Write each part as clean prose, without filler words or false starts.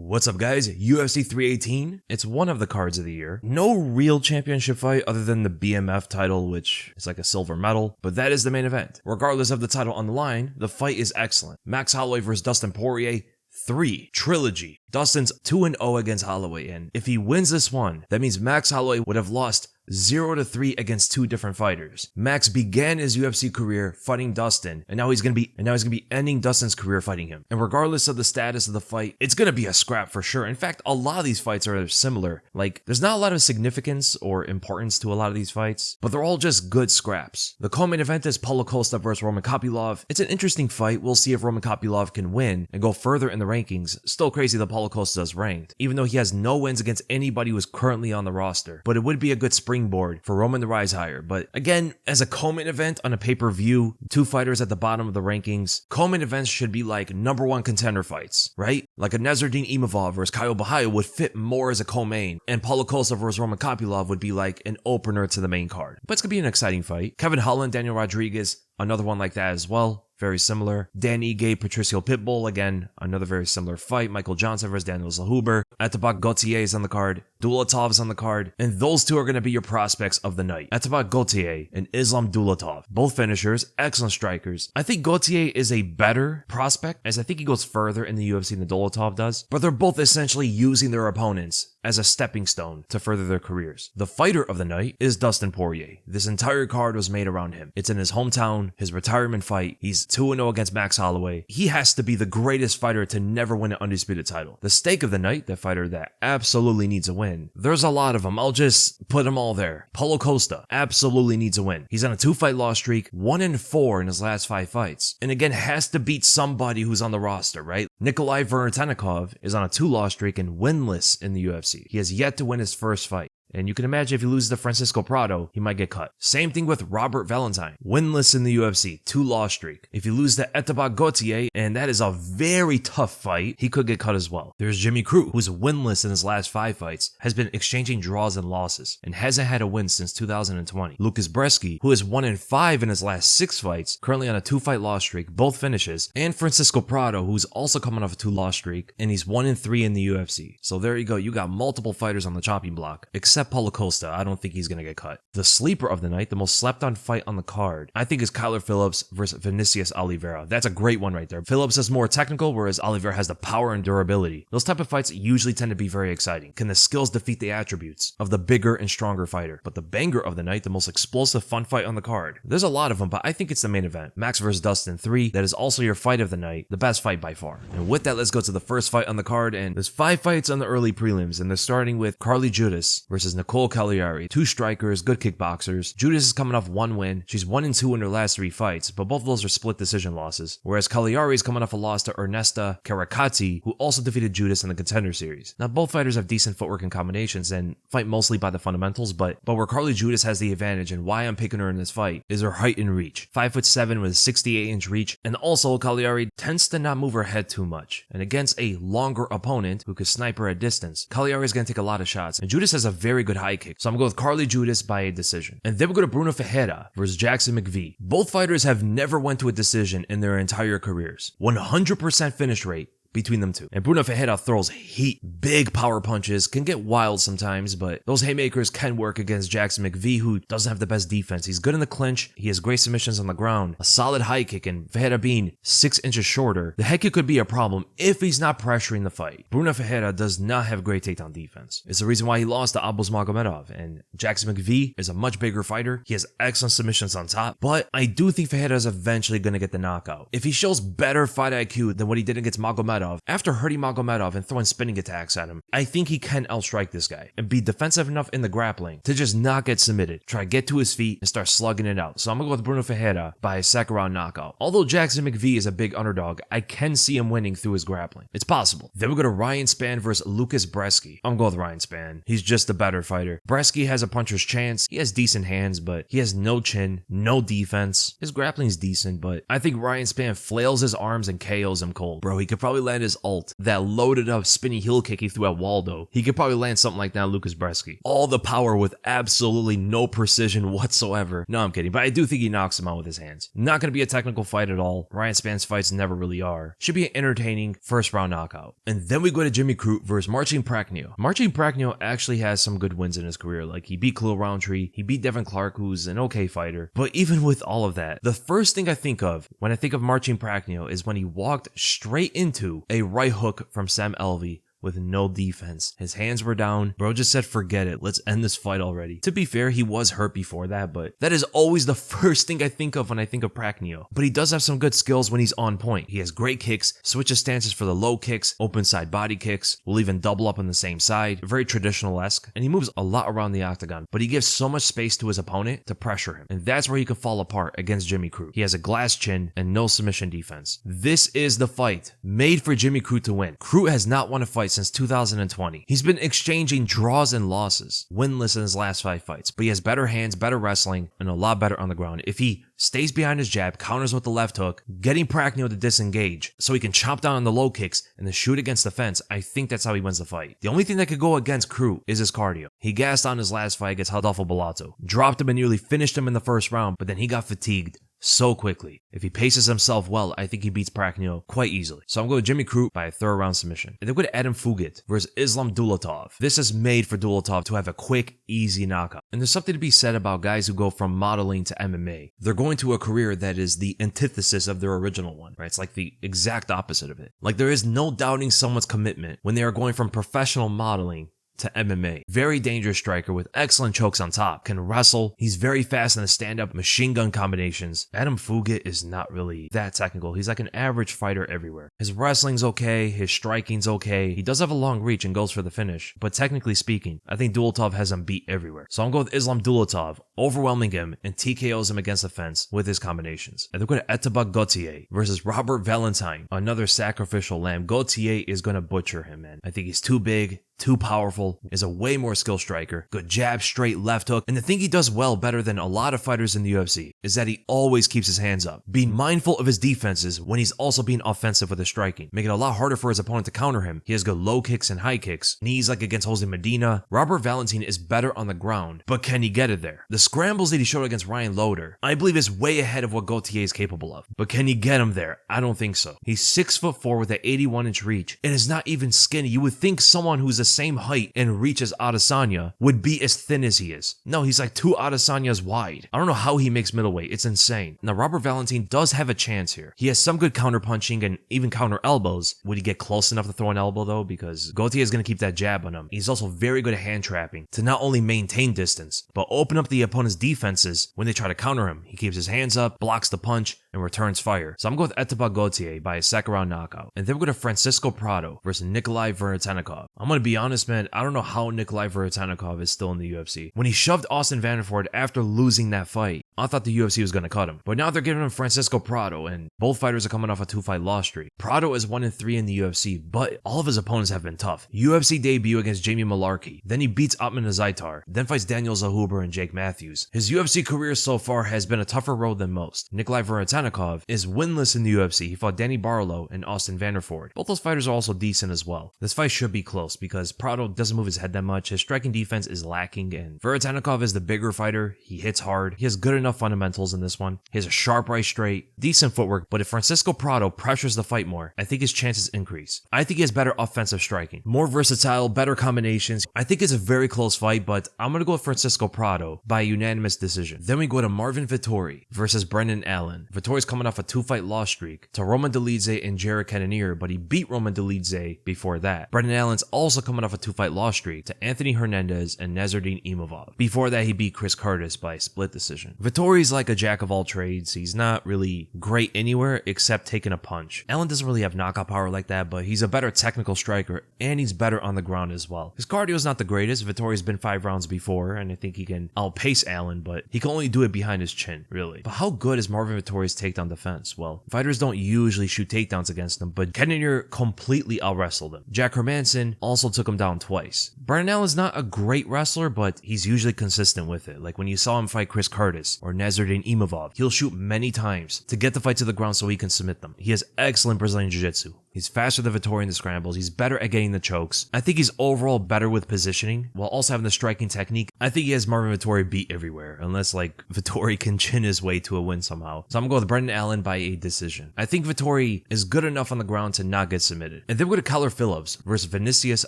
What's up guys, UFC 318, it's one of the cards of the year. No real championship fight other than the BMF title, which is like a silver medal, but that is the main event. Regardless of the title on the line, the fight is excellent. Max Holloway versus Dustin Poirier, 3, trilogy. Dustin's 2-0 against Holloway, and if he wins this one, that means Max Holloway would have lost 0-3 against 2 different fighters. Max began his UFC career fighting Dustin, and now he's gonna be ending Dustin's career fighting him. And regardless of the status of the fight, it's gonna be a scrap for sure. In fact, a lot of these fights are similar. Like, there's not a lot of significance or importance to a lot of these fights, but they're all just good scraps. The co-main event is Paulo Costa versus Roman Kopylov. It's an interesting fight. We'll see if Roman Kopylov can win and go further in the rankings. Still crazy that Paulo Costa is ranked, even though he has no wins against anybody who is currently on the roster. But it would be a good springboard for Roman to rise higher. But again, as a co-main event on a pay-per-view, 2 fighters at the bottom of the rankings, co-main events should be like #1 contender fights, right? Like a Nasruddin Imavov versus Caio Borralho would fit more as a co-main, and Paulo Costa versus Roman Kopylov would be like an opener to the main card. But it's gonna be an exciting fight. Kevin Holland, Daniel Rodriguez, another one like that as well. Very similar. Dan Ige, Patricio Pitbull, again, another very similar fight. Michael Johnson versus Daniel Zellhuber. Ateba Gautier is on the card. Dolatov is on the card. And those two are going to be your prospects of the night. Ateba Gautier and Islam Dolatov. Both finishers, excellent strikers. I think Gautier is a better prospect, as I think he goes further in the UFC than Dolatov does. But they're both essentially using their opponents as a stepping stone to further their careers. The fighter of the night is Dustin Poirier. This entire card was made around him. It's in his hometown, his retirement fight. He's 2-0 against Max Holloway. He has to be the greatest fighter to never win an undisputed title. The stake of the night, the fighter that absolutely needs a win. There's a lot of them. I'll just put them all there. Paulo Costa absolutely needs a win. He's on a 2-fight loss streak, 1-4 in his last 5 fights. And again, has to beat somebody who's on the roster, right? Nikolay Veretennikov is on a 2-loss streak and winless in the UFC. He has yet to win his first fight. And you can imagine if he loses to Francisco Prado, he might get cut. Same thing with Robert Valentin. Winless in the UFC, 2-loss streak. If he loses to Ateba Gautier, and that is a very tough fight, he could get cut as well. There's Jimmy Crute, who's winless in his last 5 fights, has been exchanging draws and losses, and hasn't had a win since 2020. Lukasz Brzeski, who is 1-5 in his last 6 fights, currently on a 2-fight loss streak, both finishes. And Francisco Prado, who's also coming off a 2-loss streak, and he's 1-3 in the UFC. So there you go, you got multiple fighters on the chopping block. Except Paulo Costa, I don't think he's going to get cut. The sleeper of the night, the most slept on fight on the card, I think is Kyler Phillips versus Vinicius Oliveira. That's a great one right there. Phillips is more technical, whereas Oliveira has the power and durability. Those type of fights usually tend to be very exciting. Can the skills defeat the attributes of the bigger and stronger fighter? But the banger of the night, the most explosive fun fight on the card, there's a lot of them, but I think it's the main event. Max versus Dustin 3, that is also your fight of the night, the best fight by far. And with that, let's go to the first fight on the card, and there's 5 fights on the early prelims, and they're starting with Carli Judice versus Nicolle Caliari. 2 strikers, good kickboxers. Judice is coming off 1 win. She's 1-2 in her last 3 fights, but both of those are split decision losses. Whereas Caliari is coming off a loss to Ernesta Caracati, who also defeated Judice in the Contender Series. Now, both fighters have decent footwork and combinations and fight mostly by the fundamentals, but where Carli Judice has the advantage and why I'm picking her in this fight is her height and reach. 5'7" with a 68-inch reach, and also Caliari tends to not move her head too much. And against a longer opponent who could snipe her at distance, Caliari is going to take a lot of shots, and Judice has a very good high kick. So I'm going to go with Carli Judice by a decision. And then we go to Bruno Ferreira versus Jackson McVey. Both fighters have never went to a decision in their entire careers. 100% finish rate between them two. And Bruno Ferreira throws heat. Big power punches, can get wild sometimes, but those haymakers can work against Jackson McVey, who doesn't have the best defense. He's good in the clinch, he has great submissions on the ground, a solid high kick, and Ferreira being 6 inches shorter, the head kick could be a problem if he's not pressuring the fight. Bruno Ferreira does not have great takedown defense. It's the reason why he lost to Abus Magomedov, and Jackson McVey is a much bigger fighter. He has excellent submissions on top, but I do think Ferreira is eventually going to get the knockout. If he shows better fight IQ than what he did against Magomedov, after hurting Magomedov and throwing spinning attacks at him, I think he can outstrike this guy and be defensive enough in the grappling to just not get submitted, try to get to his feet and start slugging it out. So I'm gonna go with Bruno Ferreira by a 2nd round knockout. Although Jackson McVey is a big underdog, I can see him winning through his grappling. It's possible. Then we go to Ryan Spann versus Lukasz Brzeski. I'm going with Ryan Spann. He's just a better fighter. Brzeski has a puncher's chance. He has decent hands, but he has no chin, no defense. His grappling is decent, but I think Ryan Spann flails his arms and KOs him cold. Bro, he could probably land his ult, that loaded up spinny heel kick he threw at Waldo, he could probably land something like that on Lukasz Brzeski. All the power with absolutely no precision whatsoever. No, I'm kidding, but I do think he knocks him out with his hands. Not going to be a technical fight at all. Ryan Spann's fights never really are. Should be an entertaining first round knockout. And then we go to Jimmy Crute versus Marcin Prachnio. Marcin Prachnio actually has some good wins in his career. Like, he beat Khalil Roundtree, he beat Devin Clark, who's an okay fighter. But even with all of that, the first thing I think of when I think of Marcin Prachnio is when he walked straight into a right hook from Sam Alvey with no defense. His hands were down. Bro just said, forget it. Let's end this fight already. To be fair, he was hurt before that, but that is always the first thing I think of when I think of Prachnio. But he does have some good skills when he's on point. He has great kicks, switches stances for the low kicks, open side body kicks, will even double up on the same side. Very traditional-esque, and he moves a lot around the octagon, but he gives so much space to his opponent to pressure him, and that's where he could fall apart against Jimmy Crute. He has a glass chin and no submission defense. This is the fight made for Jimmy Crute to win. Crute has not won a fight since 2020. He's been exchanging draws and losses, winless in his last 5 fights, but he has better hands, better wrestling, and a lot better on the ground. If he stays behind his jab, counters with the left hook, getting Prachnio to disengage so he can chomp down on the low kicks and then shoot against the fence, I think that's how he wins the fight. The only thing that could go against Crute is his cardio. He gassed on his last fight against Rodolfo Bellato, dropped him and nearly finished him in the first round, but then he got fatigued so quickly. If he paces himself well, I think he beats Prachnio quite easily. So I'm going with Jimmy Crute by a 3rd round submission. And then we're going to Adam Fugitt versus Islam Dolatov. This is made for Dolatov to have a quick, easy knockout. And there's something to be said about guys who go from modeling to MMA. They're going to a career that is the antithesis of their original one, right? It's like the exact opposite of it. Like, there is no doubting someone's commitment when they are going from professional modeling to MMA. Very dangerous striker with excellent chokes on top. Can wrestle. He's very fast in the stand-up machine gun combinations. Adam Fugitt is not really that technical. He's like an average fighter everywhere. His wrestling's okay. His striking's okay. He does have a long reach and goes for the finish. But technically speaking, I think Dolatov has him beat everywhere. So I'm going with Islam Dolatov, overwhelming him and TKOs him against the fence with his combinations. And they're going to Ateba Gautier versus Robert Valentin, another sacrificial lamb. Gautier is going to butcher him, man. I think he's too big, too powerful, is a way more skilled striker, good jab, straight left hook, and the thing he does well better than a lot of fighters in the UFC is that he always keeps his hands up, being mindful of his defenses when he's also being offensive with his striking, making it a lot harder for his opponent to counter him. He has good low kicks and high kicks, knees like against Jose Medina. Robert Valentin is better on the ground, but can he get it there? The scrambles that he showed against Ryan Loder, I believe, is way ahead of what Gautier is capable of, but can he get him there? I don't think so. He's 6'4" with an 81-inch reach, and is not even skinny. You would think someone who's the same height and reach as Adesanya would be as thin as he is. No, he's like 2 Adesanyas wide. I don't know how he makes middleweight. It's insane. Now, Robert Valentin does have a chance here. He has some good counter punching and even counter elbows. Would he get close enough to throw an elbow though? Because Gautier is going to keep that jab on him. He's also very good at hand trapping to not only maintain distance, but open up the opponent's defenses when they try to counter him. He keeps his hands up, blocks the punch, and returns fire. So I'm going with Ateba Gautier by a 2nd round knockout. And then we're going to Francisco Prado versus Nikolay Veretennikov. I'm going to be honest, man, I don't know how Nikolay Veretennikov is still in the UFC. When he shoved Austin Vanderford after losing that fight, I thought the UFC was going to cut him. But now they're giving him Francisco Prado, and both fighters are coming off a 2-fight loss streak. Prado is 1-3 in the UFC, but all of his opponents have been tough. UFC debut against Jamie Malarkey, then he beats Otman Azaitar, then fights Daniel Zahuber and Jake Matthews. His UFC career so far has been a tougher road than most. Nikolay Veretennikov is winless in the UFC. He fought Danny Barlow and Austin Vanderford. Both those fighters are also decent as well. This fight should be close because Prado doesn't move his head that much. His striking defense is lacking, and Veretennikov is the bigger fighter. He hits hard. He has good enough fundamentals in this one. He has a sharp right straight, decent footwork, but if Francisco Prado pressures the fight more, I think his chances increase. I think he has better offensive striking, more versatile, better combinations. I think it's a very close fight, but I'm going to go with Francisco Prado by a unanimous decision. Then we go to Marvin Vettori versus Brendan Allen. Vettori's coming off a 2-fight loss streak to Roman Dolidze and Jared Cannonier, but he beat Roman Dolidze before that. Brendan Allen's also coming off a 2-fight loss streak to Anthony Hernandez and Nasruddin Imavov. Before that, he beat Chris Curtis by split decision. Vettori's like a jack of all trades. He's not really great anywhere except taking a punch. Allen doesn't really have knockout power like that, but he's a better technical striker and he's better on the ground as well. His cardio is not the greatest. Vettori's been 5 rounds before, and I think he can outpace Allen, but he can only do it behind his chin, really. But how good is Marvin Vettori's takedown defense? Well, fighters don't usually shoot takedowns against him, but Cannonier completely out-wrestled him. Jack Hermanson also took him down twice. Brendan Allen's not a great wrestler, but he's usually consistent with it. Like when you saw him fight Chris Curtis or Nasruddin Imavov, he'll shoot many times to get the fight to the ground so he can submit them. He has excellent Brazilian Jiu-Jitsu. He's faster than Vettori in the scrambles. He's better at getting the chokes. I think he's overall better with positioning while also having the striking technique. I think he has Marvin Vettori beat everywhere, unless like Vettori can chin his way to a win somehow. So I'm going to go with Brendan Allen by a decision. I think Vettori is good enough on the ground to not get submitted. And then we're going to Keller Phillips versus Vinicius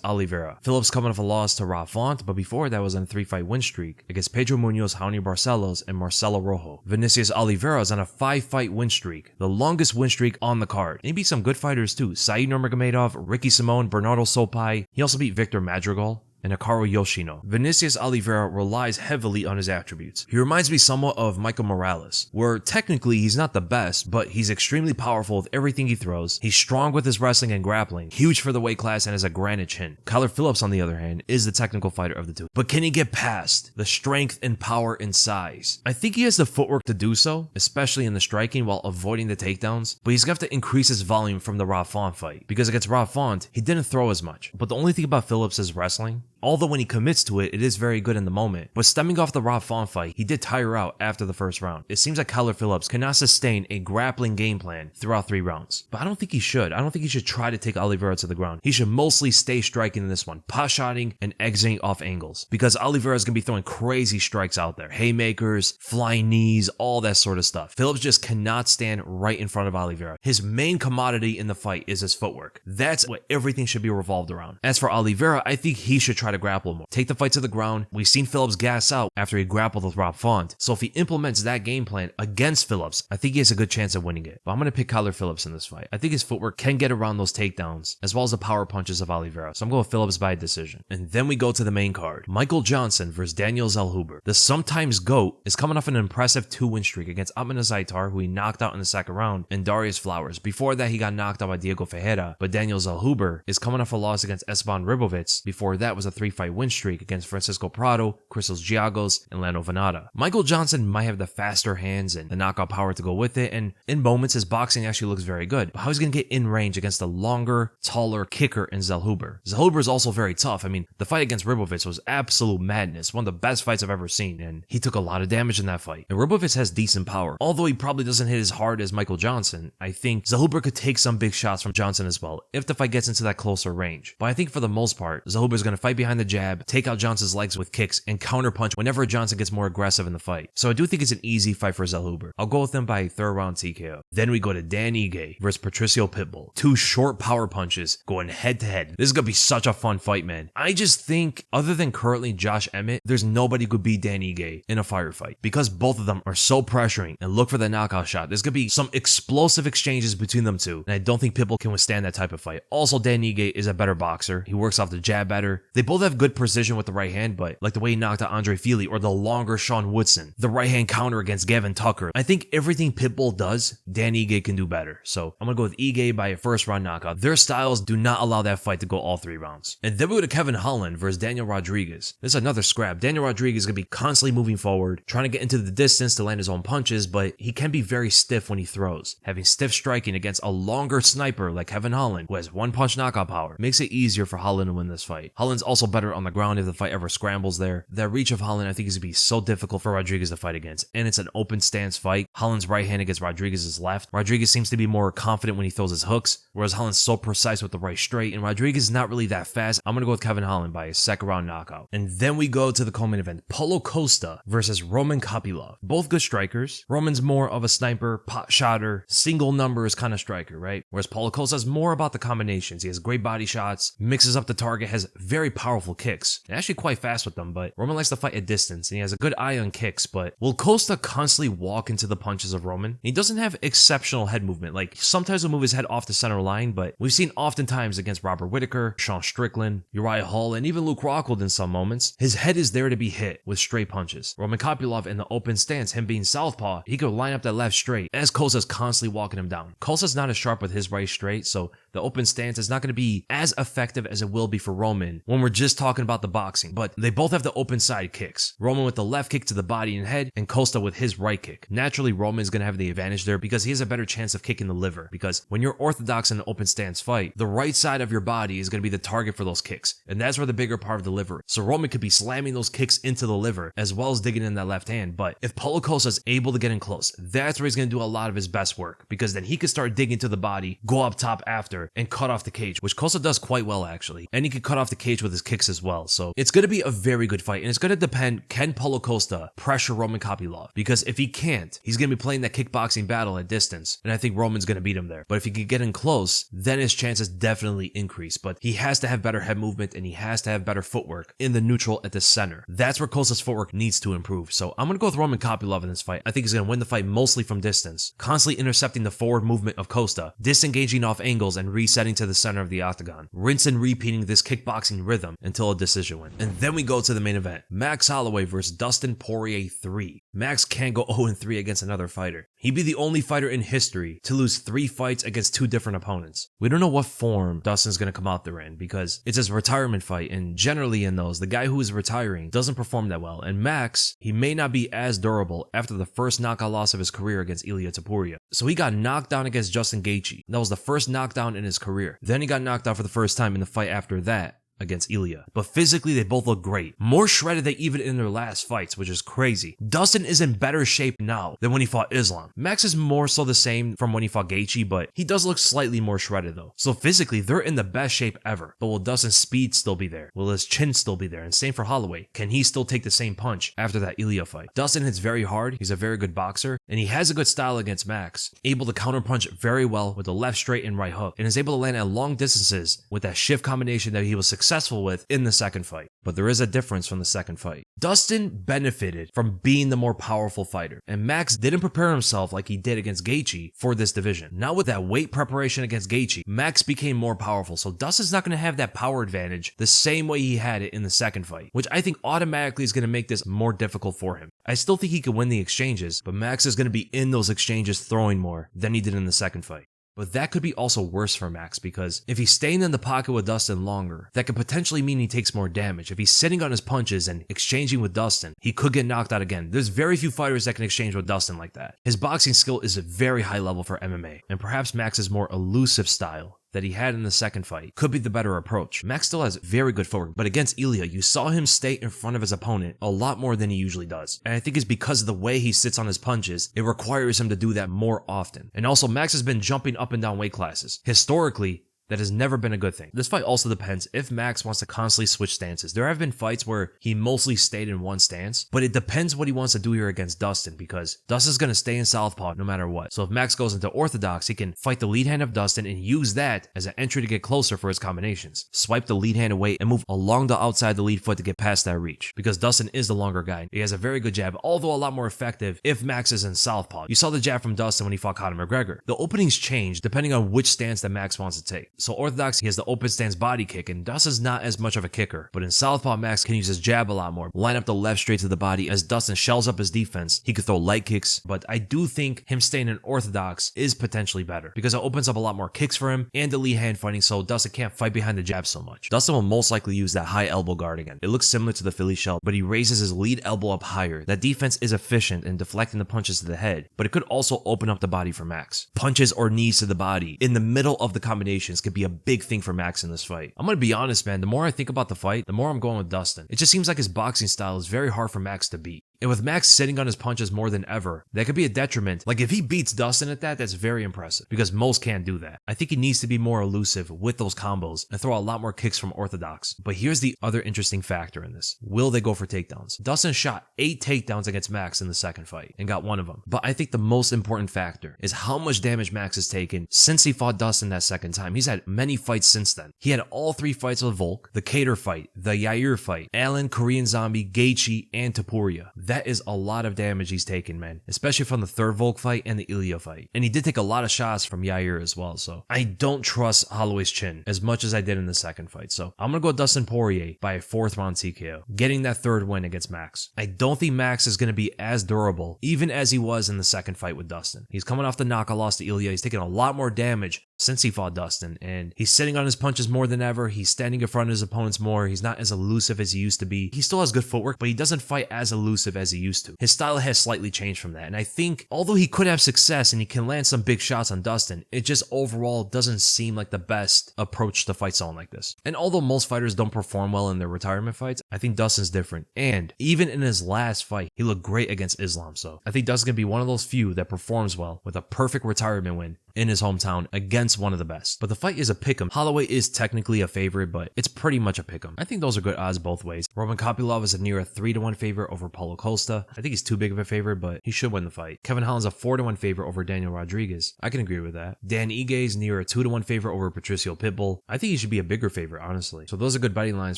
Oliveira. Phillips coming off a loss to Rafa, but before that was on a 3-fight win streak against Pedro Munoz, Raoni Barcelos, and Marcelo Rojo. Vinicius Oliveira is on a 5-fight win streak, the longest win streak on the card. And he beat some good fighters too. Said Nurmagomedov, Ricky Simon, Bernardo Sopai. He also beat Victor Madrigal and Hikaru Yoshino. Vinicius Oliveira relies heavily on his attributes. He reminds me somewhat of Michael Morales, where technically he's not the best, but he's extremely powerful with everything he throws. He's strong with his wrestling and grappling, huge for the weight class, and has a granite chin. Keller Phillips, on the other hand, is the technical fighter of the two. But can he get past the strength and power and size? I think he has the footwork to do so, especially in the striking while avoiding the takedowns, but he's going to have to increase his volume from the Rafa fight, because against Rafa, he didn't throw as much. But the only thing about Phillips is wrestling. Although when he commits to it, it is very good in the moment. But stemming off the Rafa fight, he did tire out after the first round. It seems like Keller Phillips cannot sustain a grappling game plan throughout 3 rounds. But I don't think he should. I don't think he should try to take Oliveira to the ground. He should mostly stay striking in this one, pot-shotting and exiting off angles. Because Oliveira is going to be throwing crazy strikes out there. Haymakers, flying knees, all that sort of stuff. Phillips just cannot stand right in front of Oliveira. His main commodity in the fight is his footwork. That's what everything should be revolved around. As for Oliveira, I think he should try to grapple more. Take the fight to the ground. We've seen Phillips gas out after he grappled with Rob Font. So if he implements that game plan against Phillips, I think he has a good chance of winning it. But I'm going to pick Keller Phillips in this fight. I think his footwork can get around those takedowns, as well as the power punches of Oliveira. So I'm going with Phillips by decision. And then we go to the main card. Michael Johnson versus Daniel Zellhuber. The sometimes GOAT is coming off an impressive 2-win streak against Atman Azaitar, who he knocked out in the second round, and Darius Flowers. Before that, he got knocked out by Diego Ferreira. But Daniel Zellhuber is coming off a loss against Esteban Ribovitz. Before that was a 3-fight win streak against Francisco Prado, Christos Giagos, and Lando Venata. Michael Johnson might have the faster hands and the knockout power to go with it, and in moments his boxing actually looks very good. But how he's going to get in range against a longer, taller kicker in Zellhuber? Zellhuber is also very tough. I mean, the fight against Ribovitz was absolute madness, one of the best fights I've ever seen, and he took a lot of damage in that fight. And Ribovitz has decent power. Although he probably doesn't hit as hard as Michael Johnson, I think Zellhuber could take some big shots from Johnson as well, if the fight gets into that closer range. But I think for the most part, Zellhuber is going to fight behind the jab, take out Johnson's legs with kicks, and counterpunch whenever Johnson gets more aggressive in the fight. So I do think it's an easy fight for Zellhuber. I'll go with him by 3rd round TKO. Then we go to Dan Ige versus Patricio Pitbull. 2 short power punches going head to head. This is going to be such a fun fight, man. I just think, other than currently Josh Emmett, there's nobody who could beat Dan Ige in a firefight, because both of them are so pressuring and look for the knockout shot. There's going to be some explosive exchanges between them two, and I don't think Pitbull can withstand that type of fight. Also, Dan Ige is a better boxer. He works off the jab better. They both have good precision with the right hand, but like the way he knocked out Andre Fili or the longer Sean Woodson, the right hand counter against Gavin Tucker. I think everything Pitbull does, Dan Ige can do better. So I'm going to go with Ige by a 1st round knockout. Their styles do not allow that fight to go all 3 rounds. And then we go to Kevin Holland versus Daniel Rodriguez. This is another scrap. Daniel Rodriguez is going to be constantly moving forward, trying to get into the distance to land his own punches, but he can be very stiff when he throws. Having stiff striking against a longer sniper like Kevin Holland, who has 1-punch knockout power, makes it easier for Holland to win this fight. Holland's also better on the ground if the fight ever scrambles there. That reach of Holland, I think, is going to be so difficult for Rodriguez to fight against, and it's an open stance fight. Holland's right hand against Rodriguez's left. Rodriguez seems to be more confident when he throws his hooks, whereas Holland's so precise with the right straight, and Rodriguez is not really that fast. I'm going to go with Kevin Holland by a 2nd round knockout. And then we go to the co-main event. Paulo Costa versus Roman Kopylov. Both good strikers. Roman's more of a sniper, pot shotter, single numbers kind of striker, right? Whereas Paulo Costa's more about the combinations. He has great body shots, mixes up the target, has very powerful kicks, and actually quite fast with them, but Roman likes to fight at distance, and he has a good eye on kicks. But will Costa constantly walk into the punches of Roman? He doesn't have exceptional head movement. Like, sometimes he'll move his head off the center line, but we've seen oftentimes against Robert Whittaker, Sean Strickland, Uriah Hall, and even Luke Rockhold in some moments, his head is there to be hit with straight punches. Roman Kopylov in the open stance, him being southpaw, he could line up that left straight as Costa's constantly walking him down. Costa's not as sharp with his right straight, so the open stance is not going to be as effective as it will be for Roman when we're just talking about the boxing, but they both have the open side kicks. Roman with the left kick to the body and head, and Costa with his right kick. Naturally, Roman's going to have the advantage there because he has a better chance of kicking the liver, because when you're orthodox in an open stance fight, the right side of your body is going to be the target for those kicks, and that's where the bigger part of the liver is. So Roman could be slamming those kicks into the liver as well as digging in that left hand, but if Paulo Costa is able to get in close, that's where he's going to do a lot of his best work, because then he could start digging to the body, go up top after, and cut off the cage, which Costa does quite well actually, and he can cut off the cage with his kicks as well. So it's going to be a very good fight, and it's going to depend, can Paulo Costa pressure Roman Kopylov? Because if he can't, he's going to be playing that kickboxing battle at distance, and I think Roman's going to beat him there. But if he could get in close, then his chances definitely increase, but he has to have better head movement, and he has to have better footwork in the neutral at the center. That's where Costa's footwork needs to improve. So I'm going to go with Roman Kopylov in this fight. I think he's going to win the fight mostly from distance, constantly intercepting the forward movement of Costa, disengaging off angles and resetting to the center of the octagon, rinse and repeating this kickboxing rhythm until a decision win. And then we go to the main event, Max Holloway versus Dustin Poirier 3. Max can't go 0-3 against another fighter. He'd be the only fighter in history to lose 3 fights against 2 different opponents. We don't know what form Dustin's going to come out there in, because it's his retirement fight, and generally in those, the guy who is retiring doesn't perform that well. And Max, he may not be as durable after the first knockout loss of his career against Ilia Topuria. So he got knocked down against Justin Gaethje. That was the first knockdown in his career. Then he got knocked out for the first time in the fight after that against Ilia. But physically, they both look great. More shredded than even in their last fights, which is crazy. Dustin is in better shape now than when he fought Islam. Max is more so the same from when he fought Gaethje, but he does look slightly more shredded though. So physically, they're in the best shape ever. But will Dustin's speed still be there? Will his chin still be there? And same for Holloway. Can he still take the same punch after that Ilia fight? Dustin hits very hard. He's a very good boxer, and he has a good style against Max. Able to counterpunch very well with the left straight and right hook, and is able to land at long distances with that shift combination that he was successful with in the second fight. But there is a difference from the second fight. Dustin benefited from being the more powerful fighter, and Max didn't prepare himself like he did against Gaethje for this division. Now with that weight preparation against Gaethje, Max became more powerful, so Dustin's not going to have that power advantage the same way he had it in the second fight, which I think automatically is going to make this more difficult for him. I still think he could win the exchanges, but Max is going to be in those exchanges throwing more than he did in the second fight. But that could be also worse for Max, because if he's staying in the pocket with Dustin longer, that could potentially mean he takes more damage. If he's sitting on his punches and exchanging with Dustin, he could get knocked out again. There's very few fighters that can exchange with Dustin like that. His boxing skill is a very high level for MMA, and perhaps Max's more elusive style that he had in the second fight could be the better approach. Max still has very good footwork, but against Ilia, you saw him stay in front of his opponent a lot more than he usually does. And I think it's because of the way he sits on his punches, it requires him to do that more often. And also, Max has been jumping up and down weight classes. Historically, that has never been a good thing. This fight also depends if Max wants to constantly switch stances. There have been fights where he mostly stayed in one stance, but it depends what he wants to do here against Dustin, because Dustin's going to stay in southpaw no matter what. So if Max goes into orthodox, he can fight the lead hand of Dustin and use that as an entry to get closer for his combinations. Swipe the lead hand away and move along the outside of the lead foot to get past that reach, because Dustin is the longer guy. He has a very good jab, although a lot more effective if Max is in southpaw. You saw the jab from Dustin when he fought Conor McGregor. The openings change depending on which stance that Max wants to take. So orthodox, he has the open stance body kick, and Dustin's not as much of a kicker. But in southpaw, Max can use his jab a lot more, line up the left straight to the body. As Dustin shells up his defense, he could throw light kicks, but I do think him staying in orthodox is potentially better, because it opens up a lot more kicks for him and the lead hand fighting, so Dustin can't fight behind the jab so much. Dustin will most likely use that high elbow guard again. It looks similar to the Philly shell, but he raises his lead elbow up higher. That defense is efficient in deflecting the punches to the head, but it could also open up the body for Max. Punches or knees to the body in the middle of the combinations could be a big thing for Max in this fight. I'm gonna be honest, man, the more I think about the fight, the more I'm going with Dustin. It just seems like his boxing style is very hard for Max to beat. And with Max sitting on his punches more than ever, that could be a detriment. Like if he beats Dustin at that, that's very impressive, because most can't do that. I think he needs to be more elusive with those combos and throw a lot more kicks from orthodox. But here's the other interesting factor in this. Will they go for takedowns? Dustin shot 8 takedowns against Max in the second fight and got one of them. But I think the most important factor is how much damage Max has taken since he fought Dustin that second time. He's had many fights since then. He had all 3 fights with Volk, the Cater fight, the Yair fight, Allen, Korean Zombie, Gaethje, and Topuria. that is a lot of damage he's taken, man, especially from the third Volk fight and the Ilya fight. And he did take a lot of shots from Yair as well, so I don't trust Holloway's chin as much as I did in the second fight. So I'm gonna go Dustin Poirier by a 4th round TKO, getting that 3rd win against Max. I don't think Max is gonna be as durable, even as he was in the second fight with Dustin. He's coming off the knockout loss to Ilya. He's taking a lot more damage since he fought Dustin, and he's sitting on his punches more than ever. He's standing in front of his opponents more. He's not as elusive as he used to be. He still has good footwork, but he doesn't fight as elusive as he used to. His style has slightly changed from that, and I think although he could have success and he can land some big shots on Dustin, it just overall doesn't seem like the best approach to fight someone like this. And although most fighters don't perform well in their retirement fights, I think Dustin's different. And even in his last fight, he looked great against Islam, so I think Dustin's gonna be one of those few that performs well with a perfect retirement win in his hometown against one of the best. But the fight is a pick'em. Holloway is technically a favorite, but it's pretty much a pick'em. I think those are good odds both ways. Roman Kopylov is a near a 3-1 favorite over Paulo Costa. I think he's too big of a favorite, but he should win the fight. Kevin Holland's a 4-1 favorite over Daniel Rodriguez. I can agree with that. Dan Ige is near a 2-1 favorite over Patricio Pitbull. I think he should be a bigger favorite, honestly. So those are good betting lines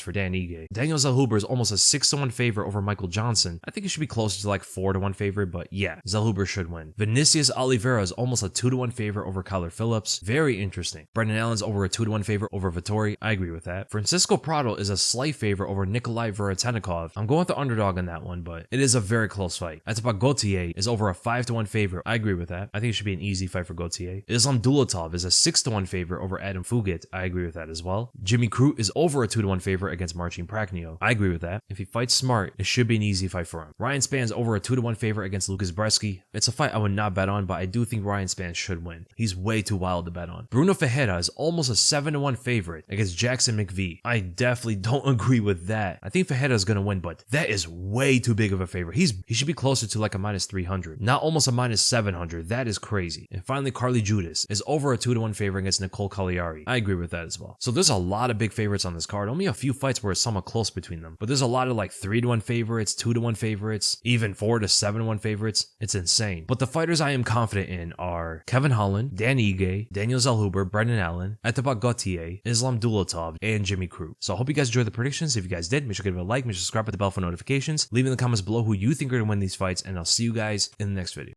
for Dan Ige. Daniel Zellhuber is almost a 6-1 favorite over Michael Johnson. I think he should be closer to like 4-1 favorite, but yeah, Zellhuber should win. Vinicius Oliveira is almost a 2-1 favorite over Kyler Phillips. Very interesting. Brendan Allen's over a 2-1 favorite over Vettori. I agree with that. Francisco Prado is a slight favorite over Nikolay Veretennikov. I'm going with the underdog on that one, but it is a very close fight. Ateba Gautier is over a 5-1 favorite. I agree with that. I think it should be an easy fight for Gautier. Islam Dolatov is a 6-1 favorite over Adam Fugitt. I agree with that as well. Jimmy Crute is over a 2-1 favorite against Marcin Prachnio. I agree with that. If he fights smart, it should be an easy fight for him. Ryan Spann's over a 2-1 favorite against Lukasz Brzeski. It's a fight I would not bet on, but I do think Ryan Spann should win. He's way too wild to bet on. Brunno Ferreira is almost a 7-1 favorite against Jackson McVey. I definitely don't agree with that. I think Ferreira is going to win, but that is way too big of a favorite. He should be closer to like a -300, not almost a -700. That is crazy. And finally, Carli Judice is over a 2-1 favorite against Nicolle Caliari. I agree with that as well. So there's a lot of big favorites on this card. Only a few fights where it's somewhat close between them, but there's a lot of like 3-1 favorites, 2-1 favorites, even 4-7-1 favorites. It's insane. But the fighters I am confident in are Kevin Holland, Dan Ige, Daniel Zellhuber, Brendan Allen, Ateba Gautier, Islam Dolatov, and Jimmy Crute. So I hope you guys enjoyed the predictions. If you guys did, make sure to give it a like, make sure to subscribe, hit the bell for notifications, leave in the comments below who you think are going to win these fights, and I'll see you guys in the next video.